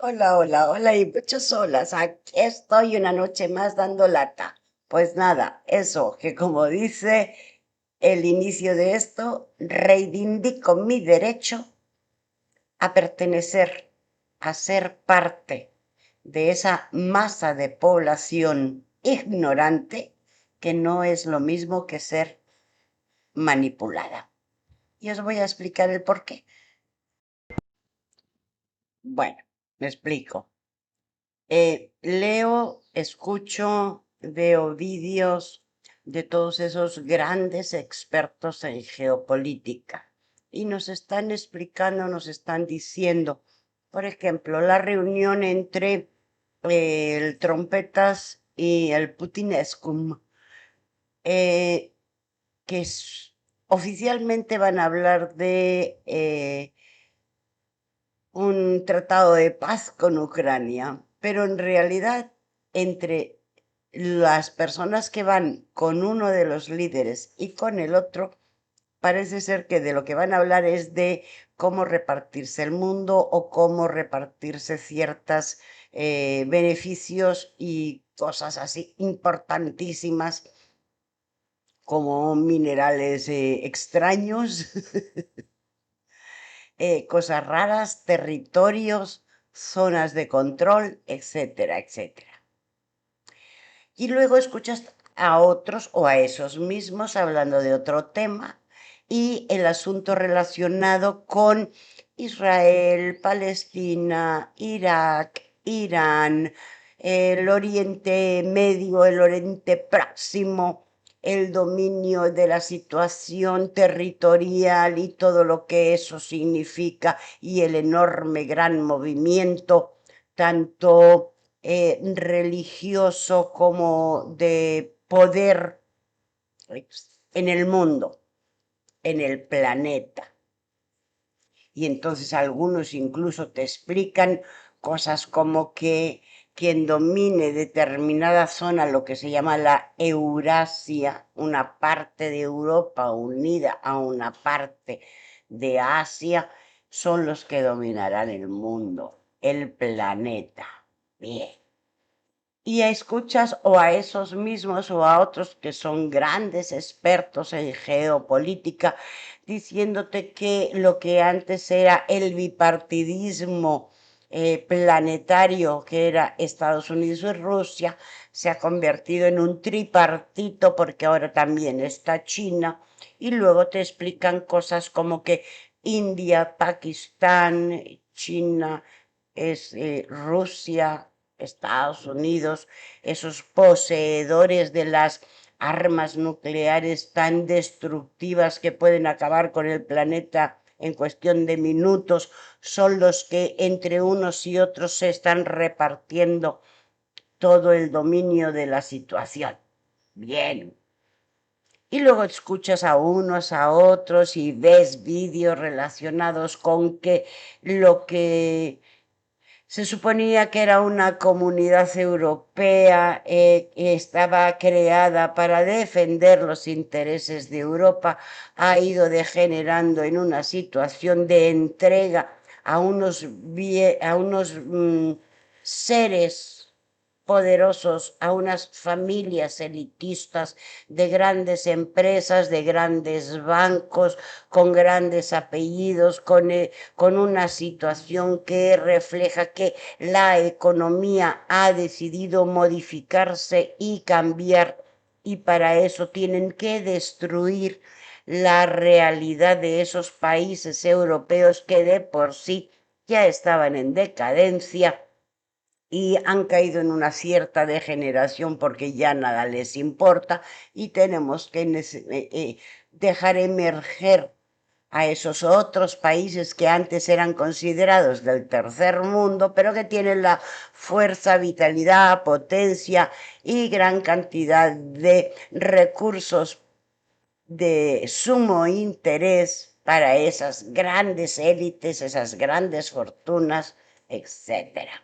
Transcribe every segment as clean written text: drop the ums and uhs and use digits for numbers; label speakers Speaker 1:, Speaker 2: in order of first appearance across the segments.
Speaker 1: Hola, hola, hola y muchas holas. Aquí estoy una noche más dando lata. Pues nada, eso, que como dice el inicio de esto, reivindico mi derecho a pertenecer, a ser parte de esa masa de población ignorante que no es lo mismo que ser manipulada. Y os voy a explicar el por qué. Bueno, me explico. Leo, escucho, veo vídeos de todos esos grandes expertos en geopolítica y nos están explicando, nos están diciendo, por ejemplo, la reunión entre el Trompetas y el Putinescum, eh, oficialmente van a hablar de un tratado de paz con Ucrania, pero en realidad entre las personas que van con uno de los líderes y con el otro, parece ser que de lo que van a hablar es de cómo repartirse el mundo o cómo repartirse ciertos beneficios y cosas así importantísimas como minerales extraños, cosas raras, territorios, zonas de control, etcétera, etcétera. Y luego escuchas a otros o a esos mismos hablando de otro tema y el asunto relacionado con Israel, Palestina, Irak, Irán, el Oriente Medio, el Oriente Próximo, el dominio de la situación territorial y todo lo que eso significa y el enorme gran movimiento, tanto religioso como de poder en el mundo, en el planeta. Y entonces algunos incluso te explican cosas como que quien domine determinada zona, lo que se llama la Eurasia, una parte de Europa unida a una parte de Asia, son los que dominarán el mundo, el planeta. Bien. Y escuchas o a esos mismos o a otros que son grandes expertos en geopolítica diciéndote que lo que antes era el bipartidismo planetario, que era Estados Unidos y Rusia, se ha convertido en un tripartito porque ahora también está China. Y luego te explican cosas como que India, Pakistán, China, Rusia, Estados Unidos, esos poseedores de las armas nucleares tan destructivas que pueden acabar con el planeta en cuestión de minutos, son los que entre unos y otros se están repartiendo todo el dominio de la situación. Bien. Y luego escuchas a unos, a otros y ves vídeos relacionados con que lo que se suponía que era una comunidad europea que estaba creada para defender los intereses de Europa, ha ido degenerando en una situación de entrega a unos seres poderosos, a unas familias elitistas de grandes empresas, de grandes bancos, con grandes apellidos, con una situación que refleja que la economía ha decidido modificarse y cambiar y para eso tienen que destruir la realidad de esos países europeos que de por sí ya estaban en decadencia y han caído en una cierta degeneración porque ya nada les importa y tenemos que dejar emerger a esos otros países que antes eran considerados del tercer mundo, pero que tienen la fuerza, vitalidad, potencia y gran cantidad de recursos de sumo interés para esas grandes élites, esas grandes fortunas, etcétera.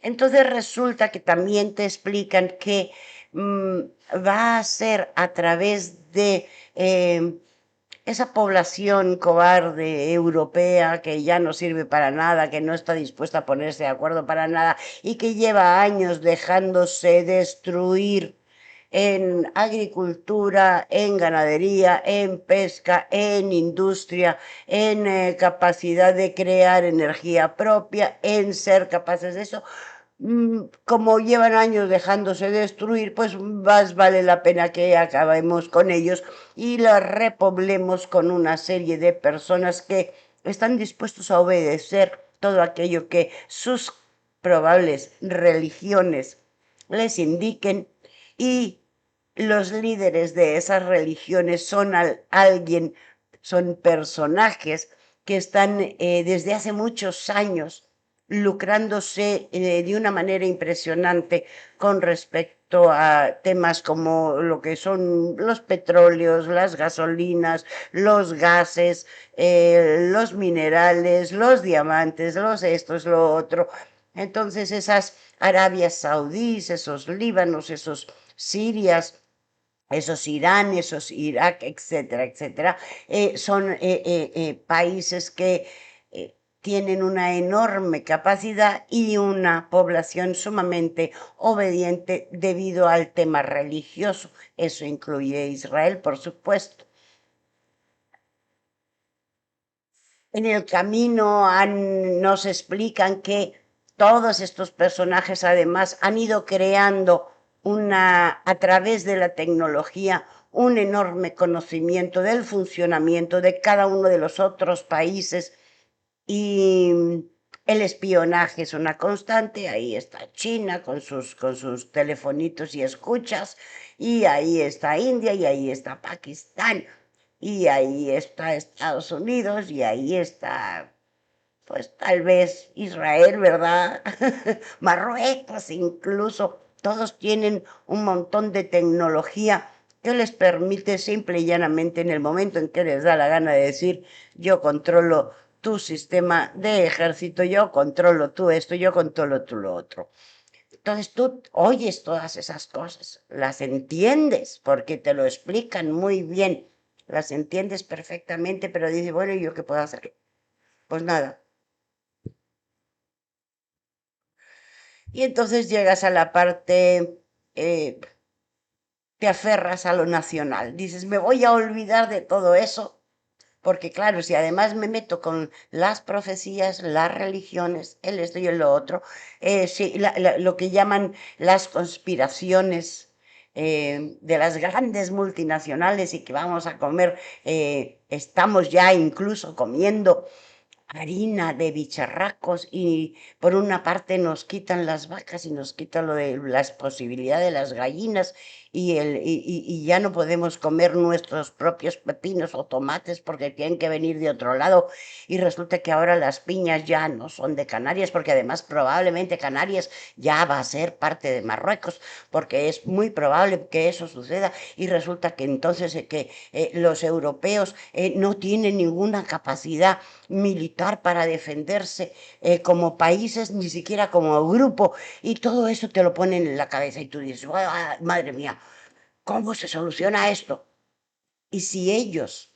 Speaker 1: Entonces resulta que también te explican que va a ser a través de esa población cobarde europea que ya no sirve para nada, que no está dispuesta a ponerse de acuerdo para nada y que lleva años dejándose destruir en agricultura, en ganadería, en pesca, en industria, en capacidad de crear energía propia, en ser capaces de eso. Como llevan años dejándose destruir, pues más vale la pena que acabemos con ellos y los repoblemos con una serie de personas que están dispuestos a obedecer todo aquello que sus probables religiones les indiquen, y los líderes de esas religiones son alguien, son personajes que están desde hace muchos años lucrándose de una manera impresionante con respecto a temas como lo que son los petróleos, las gasolinas, los gases, los minerales, los diamantes, los estos, lo otro. Entonces esas Arabias Saudíes, esos Líbanos, esos Sirias, esos Irán, esos Irak, etcétera, etcétera, son países que tienen una enorme capacidad y una población sumamente obediente debido al tema religioso. Eso incluye Israel, por supuesto. En el camino nos explican que todos estos personajes además han ido creando a través de la tecnología, un enorme conocimiento del funcionamiento de cada uno de los otros países, y el espionaje es una constante. Ahí está China con sus telefonitos y escuchas, y ahí está India, y ahí está Pakistán, y ahí está Estados Unidos, y ahí está, pues tal vez Israel, ¿verdad? Marruecos incluso. Todos tienen un montón de tecnología que les permite simple y llanamente, en el momento en que les da la gana de decir: yo controlo tu sistema de ejército, yo controlo tú esto, yo controlo tú lo otro. Entonces tú oyes todas esas cosas, las entiendes porque te lo explican muy bien, las entiendes perfectamente, pero dices: bueno, ¿y yo qué puedo hacer? Pues nada. Y entonces llegas a la parte, te aferras a lo nacional, dices: me voy a olvidar de todo eso, porque claro, si además me meto con las profecías, las religiones, el esto y el lo otro, sí, lo que llaman las conspiraciones de las grandes multinacionales, y que vamos a comer, estamos ya incluso comiendo harina de bicharracos, y por una parte nos quitan las vacas y nos quitan las posibilidades de las gallinas, y ya no podemos comer nuestros propios pepinos o tomates porque tienen que venir de otro lado, y resulta que ahora las piñas ya no son de Canarias, porque además probablemente Canarias ya va a ser parte de Marruecos, porque es muy probable que eso suceda, y resulta que entonces los europeos no tienen ninguna capacidad militar para defenderse como países, ni siquiera como grupo, y todo eso te lo ponen en la cabeza y tú dices: madre mía, ¿cómo se soluciona esto? Y si ellos,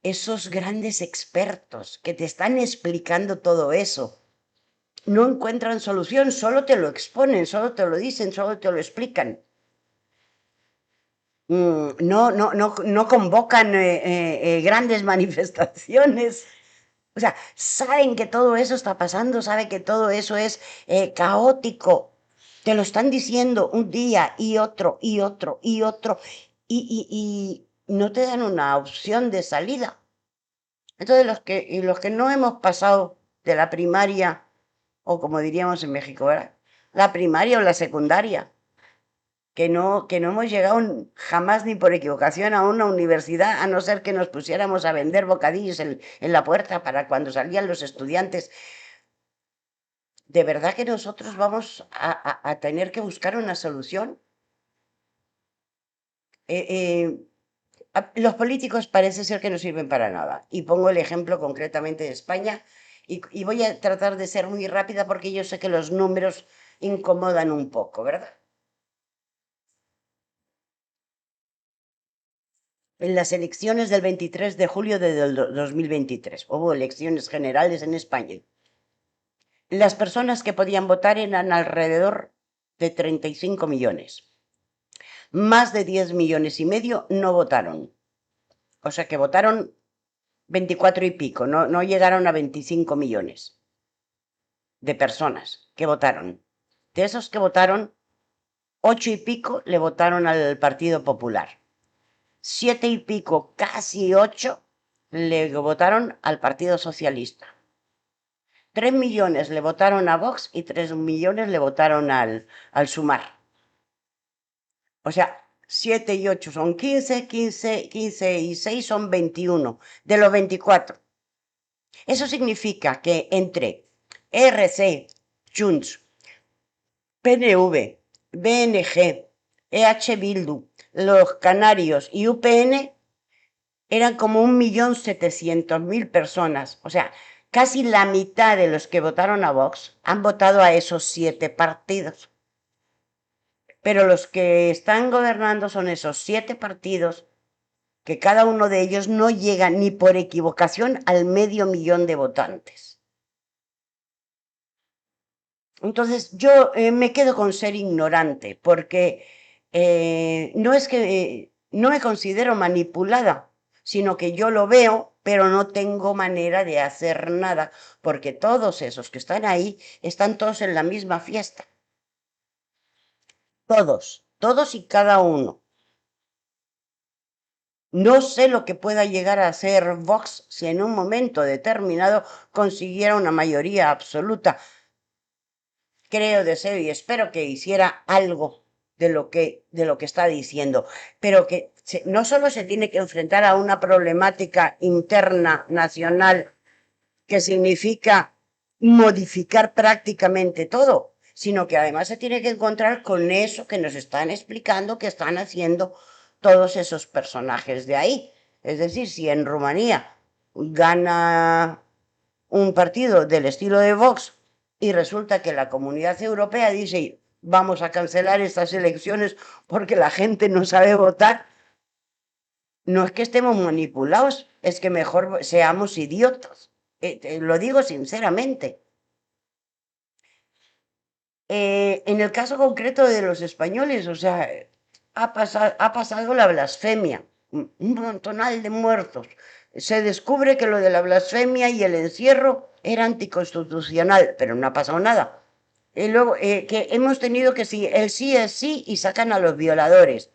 Speaker 1: esos grandes expertos que te están explicando todo eso, no encuentran solución, solo te lo exponen, solo te lo dicen, solo te lo explican, no convocan grandes manifestaciones. O sea, saben que todo eso está pasando, saben que todo eso es caótico. Te lo están diciendo un día y otro y otro y otro, y no te dan una opción de salida. Entonces los que no hemos pasado de la primaria, o como diríamos en México, ¿verdad? La primaria o la secundaria, que no hemos llegado jamás ni por equivocación a una universidad, a no ser que nos pusiéramos a vender bocadillos en la puerta para cuando salían los estudiantes. ¿De verdad que nosotros vamos a tener que buscar una solución? Eh, eh, los políticos parece ser que no sirven para nada. Y pongo el ejemplo concretamente de España, y voy a tratar de ser muy rápida porque yo sé que los números incomodan un poco, ¿verdad? en las elecciones del 23 de julio de 2023. Hubo elecciones generales en España. Las personas que podían votar eran alrededor de 35 millones. Más de 10 millones y medio no votaron. O sea que votaron 24 y pico, no llegaron a 25 millones de personas que votaron. De esos que votaron, 8 y pico le votaron al Partido Popular. 7 y pico, casi 8, le votaron al Partido Socialista. 3 millones le votaron a Vox y 3 millones le votaron al Sumar. O sea, 7 y 8 son 15, 15 y 6 son 21 de los 24. Eso significa que entre RC, Junts, PNV, BNG, EH Bildu, Los Canarios y UPN eran como 1.700.000 personas. O sea, casi la mitad de los que votaron a Vox han votado a esos 7 partidos. Pero los que están gobernando son esos 7 partidos que cada uno de ellos no llega ni por equivocación al 500.000 de votantes. Entonces yo me quedo con ser ignorante, porque no es que no me considero manipulada, sino que yo lo veo, pero no tengo manera de hacer nada, porque todos esos que están ahí están todos en la misma fiesta. Todos y cada uno. No sé lo que pueda llegar a hacer Vox si en un momento determinado consiguiera una mayoría absoluta. Creo, deseo y espero que hiciera algo de lo que está diciendo, pero que no solo se tiene que enfrentar a una problemática interna nacional que significa modificar prácticamente todo, sino que además se tiene que encontrar con eso que nos están explicando que están haciendo todos esos personajes de ahí. Es decir, si en Rumanía gana un partido del estilo de Vox y resulta que la Comunidad Europea dice vamos a cancelar estas elecciones porque la gente no sabe votar, no es que estemos manipulados, es que mejor seamos idiotas. Lo digo sinceramente. En el caso concreto de los españoles, o sea, ha pasado la blasfemia, un montonal de muertos. Se descubre que lo de la blasfemia y el encierro era anticonstitucional, pero no ha pasado nada. Y luego, que hemos tenido que sí, el sí es sí y sacan a los violadores.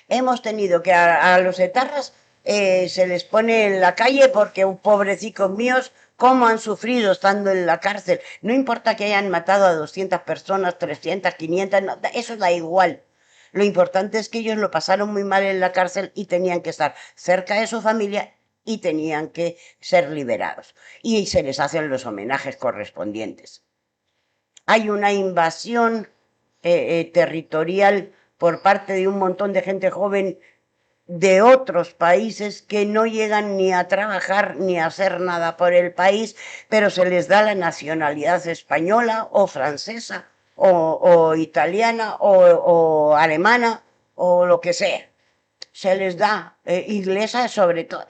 Speaker 1: Hemos tenido que a los etarras se les pone en la calle porque pobrecicos míos, cómo han sufrido estando en la cárcel. No importa que hayan matado a 200 personas, 300, 500, no, eso da igual. Lo importante es que ellos lo pasaron muy mal en la cárcel y tenían que estar cerca de su familia y tenían que ser liberados. Y se les hacen los homenajes correspondientes. Hay una invasión territorial por parte de un montón de gente joven de otros países que no llegan ni a trabajar ni a hacer nada por el país, pero se les da la nacionalidad española o francesa o italiana o alemana o lo que sea. Se les da, inglesa sobre todo.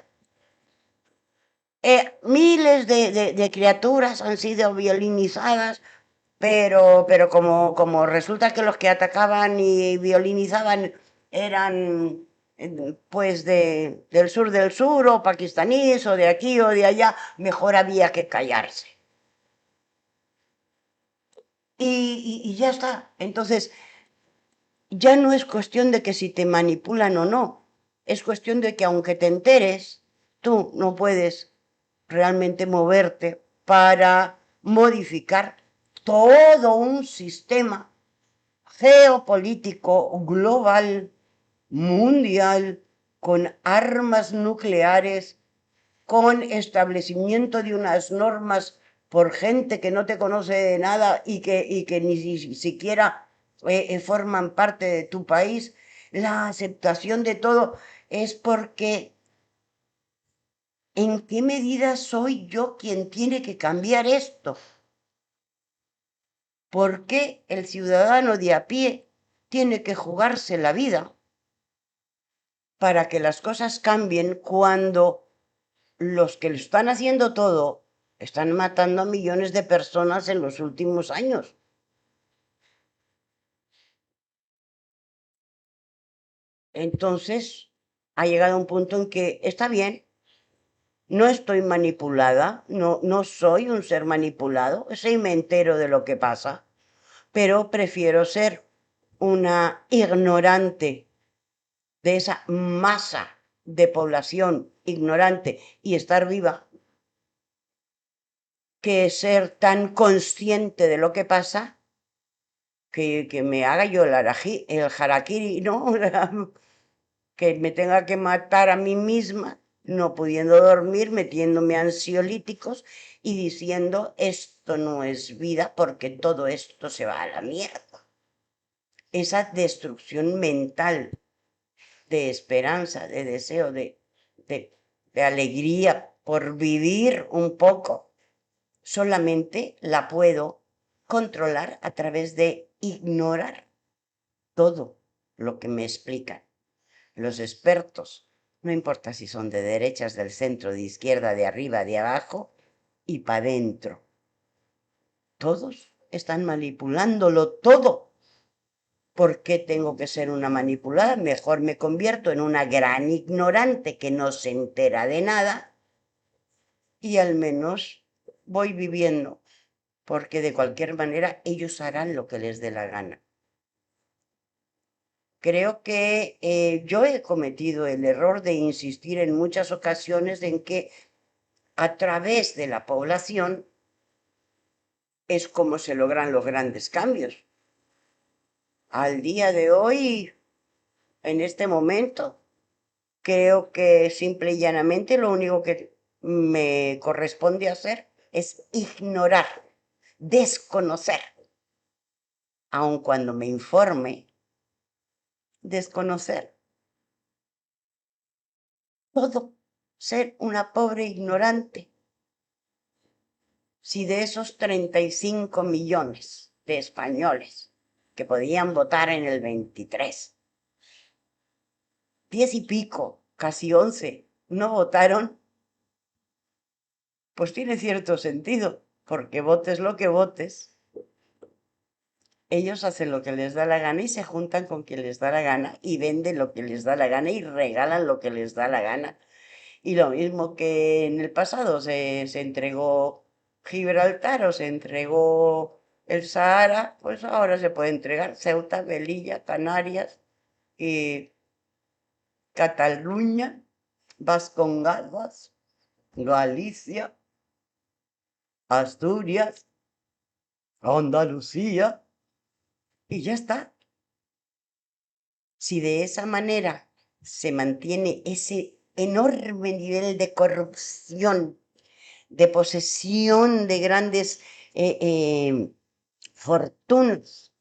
Speaker 1: Miles de criaturas han sido violinizadas, pero como resulta que los que atacaban y violinizaban eran pues del sur o pakistaníes o de aquí o de allá, mejor había que callarse. Y ya está. Entonces, ya no es cuestión de que si te manipulan o no, es cuestión de que aunque te enteres, tú no puedes realmente moverte para modificar todo un sistema geopolítico global, mundial, con armas nucleares, con establecimiento de unas normas por gente que no te conoce de nada y que ni siquiera forman parte de tu país. La aceptación de todo es porque ¿en qué medida soy yo quien tiene que cambiar esto? ¿Por qué el ciudadano de a pie tiene que jugarse la vida para que las cosas cambien cuando los que lo están haciendo todo están matando a millones de personas en los últimos años. Entonces, ha llegado un punto en que está bien, no estoy manipulada, no soy un ser manipulado, sí me entero de lo que pasa, pero prefiero ser una ignorante de esa masa de población ignorante y estar viva, que ser tan consciente de lo que pasa que me haga yo el harakiri, ¿no? Que me tenga que matar a mí misma, no pudiendo dormir, metiéndome ansiolíticos y diciendo esto no es vida porque todo esto se va a la mierda. Esa destrucción mental de esperanza, de deseo, de, de alegría por vivir un poco, solamente la puedo controlar a través de ignorar todo lo que me explican los expertos, no importa si son de derechas, del centro, de izquierda, de arriba, de abajo y para adentro. Todos están manipulándolo todo. ¿Por qué tengo que ser una manipulada? Mejor me convierto en una gran ignorante que no se entera de nada y al menos voy viviendo, porque de cualquier manera ellos harán lo que les dé la gana. Creo que yo he cometido el error de insistir en muchas ocasiones en que a través de la población es como se logran los grandes cambios. Al día de hoy, en este momento, creo que simple y llanamente lo único que me corresponde hacer es ignorar, desconocer, aun cuando me informe, desconocer todo, ser una pobre ignorante. Si de esos 35 millones de españoles que podían votar en el 23, 10 y pico, casi 11, no votaron, pues tiene cierto sentido, porque votes lo que votes, ellos hacen lo que les da la gana y se juntan con quien les da la gana y venden lo que les da la gana y regalan lo que les da la gana. Y lo mismo que en el pasado se entregó Gibraltar o se entregó el Sahara, pues ahora se puede entregar Ceuta, Melilla, Canarias y Cataluña, Vascongadas, Galicia, Asturias, Andalucía y ya está. Si de esa manera se mantiene ese enorme nivel de corrupción, de posesión de grandes fortunas,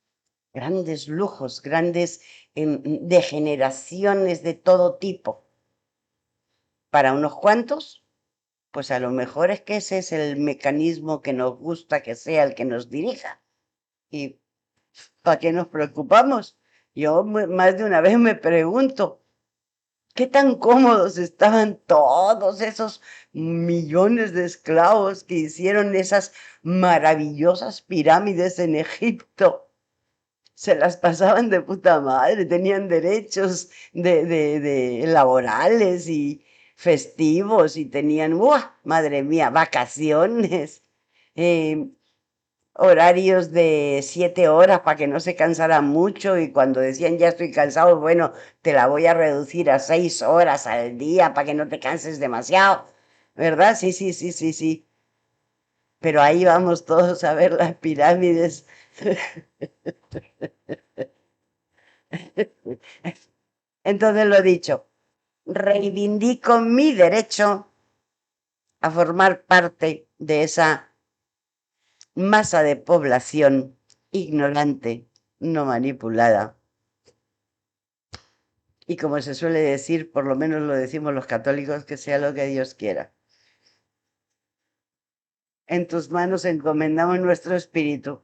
Speaker 1: grandes lujos, grandes degeneraciones de todo tipo, para unos cuantos, pues a lo mejor es que ese es el mecanismo que nos gusta que sea el que nos dirija. ¿Y para qué nos preocupamos? Yo más de una vez me pregunto, ¿qué tan cómodos estaban todos esos millones de esclavos que hicieron esas maravillosas pirámides en Egipto? Se las pasaban de puta madre, tenían derechos de laborales y festivos y tenían, ¡buah! Madre mía, vacaciones, eh, horarios de 7 horas para que no se cansara mucho y cuando decían ya estoy cansado, bueno, te la voy a reducir a 6 horas al día para que no te canses demasiado, ¿verdad? Sí, sí, sí, sí, sí. Pero ahí vamos todos a ver las pirámides. Entonces lo dicho, reivindico mi derecho a formar parte de esa masa de población ignorante, no manipulada. Y como se suele decir, por lo menos lo decimos los católicos, que sea lo que Dios quiera. En tus manos encomendamos nuestro espíritu.